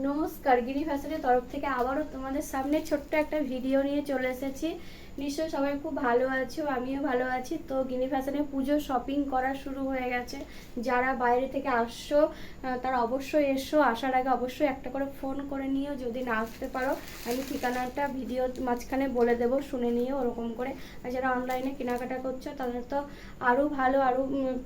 নমস্কার, গিনি ফ্যাশনের তরফ থেকে আবারও তোমাদের সামনে ছোট্ট একটা ভিডিও নিয়ে চলে এসেছি। নিশ্চয়ই সবাই খুব ভালো আছো, আমিও ভালো আছি। তো গিনি ফ্যাশনে পুজো শপিং করা শুরু হয়ে গেছে। যারা বাইরে থেকে আসছো তারা অবশ্যই এসো, আসার আগে অবশ্যই একটা করে ফোন করে নিও। যদি না আসতে পারো আমি ঠিকানাটা ভিডিও মাঝখানে বলে দেবো, শুনে নিও ওরকম করে। আর যারা অনলাইনে কেনাকাটা করছো তাদের তো আরও ভালো, আরও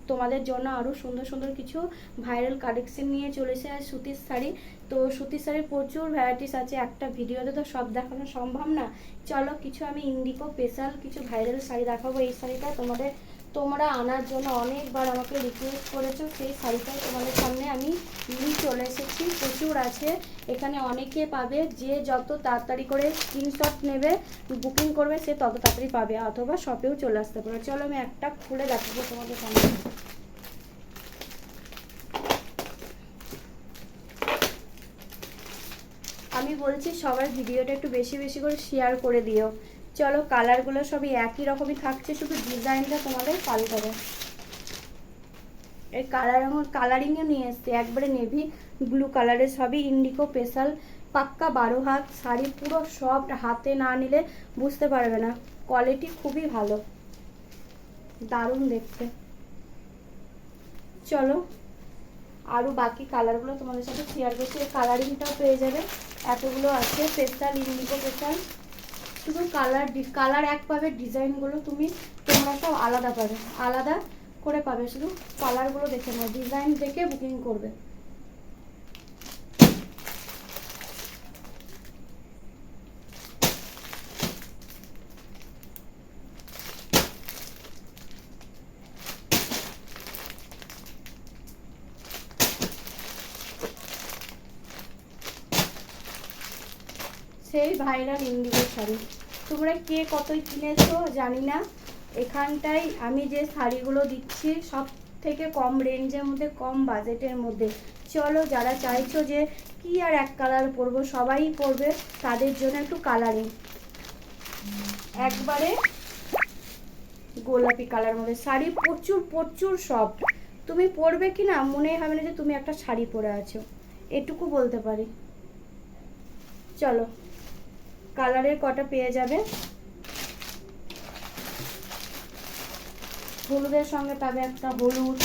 তোমাদের জন্য আরও সুন্দর সুন্দর কিছু ভাইরাল কালেকশন নিয়ে চলেছে। আর সুতির শাড়ি, তো সুতির শাড়ির প্রচুর ভ্যারাইটিস আছে, একটা ভিডিওতে তো সব দেখানো সম্ভব না। চলো কিছু আমি ইন্ডিকো স্পেশাল কিছু ভাইরাল শাড়ি দেখাবো। এই শাড়িটা তোমরা আনার জন্য অনেকবার আমাকে রিকোয়েস্ট করেছো, সেই শাড়িটাই তোমাদের সামনে আমি নিয়ে চলে এসেছি। প্রচুর আছে এখানে, অনেকে পাবে। যে যত তাড়াতাড়ি করে স্ক্রিনশট নেবে, বুকিং করবে, সে তত তাড়াতাড়ি পাবে, অথবা শপেও চলে আসতে পারে। চলো আমি একটা খুলে দেখাবো তোমাদের সামনে। আমি বলছি সবার ভিডিওটা একটু বেশি বেশি করে শেয়ার করে দিও। চলো, কালারগুলো সবই একই রকমই থাকছে, শুধু ডিজাইনটা তোমাদের পাল্টাবে। এর কালারিংয়ে নিয়ে এসছে একবারে নেভি ব্লু কালারের, সবই ইন্ডিকো স্পেশাল, পাক্কা 12 হাত শাড়ি, পুরো সফট, হাতে না নিলে বুঝতে পারবে না। কোয়ালিটি খুবই ভালো, দারুণ দেখতে। চলো আরও বাকি কালারগুলো তোমাদের সাথে শেয়ার করছি। এই কালারিংটাও পেয়ে যাবে, এতগুলো আছে স্পেশাল ইন্ডিকো স্পেশাল। শুধু কালার এক পাবে, ডিজাইনগুলো তোমরা সব আলাদা পাবে, আলাদা করে পাবে। শুধু কালারগুলো দেখে নাও, ডিজাইন দেখে বুকিং করবে। সেই ভাইরাল ইন্ডিগো শাড়ি তোমরা কে কতই কিনেছো জানি না। এখানটায় আমি যে শাড়িগুলো দিচ্ছি সব থেকে কম রেঞ্জের মধ্যে, কম বাজেটের মধ্যে। চলো, যারা চাইছো যে কি আর এক কালার পরবো, সবাই পরবে, তাদের জন্য একটু কালারিং, একবারে গোলাপি কালার মধ্যে শাড়ি, প্রচুর প্রচুর সফট। তুমি পরবে কি না মনেই হবে না যে তুমি একটা শাড়ি পরে আছো, এটুকু বলতে পারি। চলো, কালারের কটা পেয়ে যাবে। হলুদের সঙ্গে পাবে একটা হলুদ।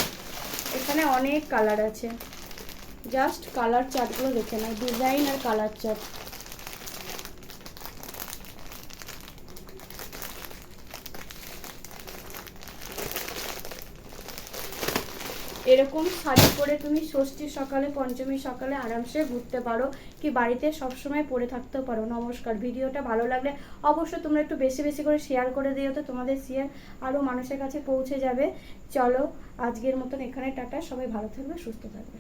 এখানে অনেক কালার আছে, জাস্ট কালার চার্টগুলো দেখে নাও, ডিজাইন আর কালার চার্ট। এরকম শাড়ি পরে তুমি ষষ্ঠীর সকালে, পঞ্চমীর সকালে আরামসে ঘুরতে পারো, কি বাড়িতে সবসময় পরে থাকতেও পারো। নমস্কার, ভিডিওটা ভালো লাগলে অবশ্যই তোমরা একটু বেশি বেশি করে শেয়ার করে দিও, তো তোমাদের শেয়ার আরও মানুষের কাছে পৌঁছে যাবে। চলো আজকের মতন এখানে টাটা, সবাই ভালো থাকবে, সুস্থ থাকবে।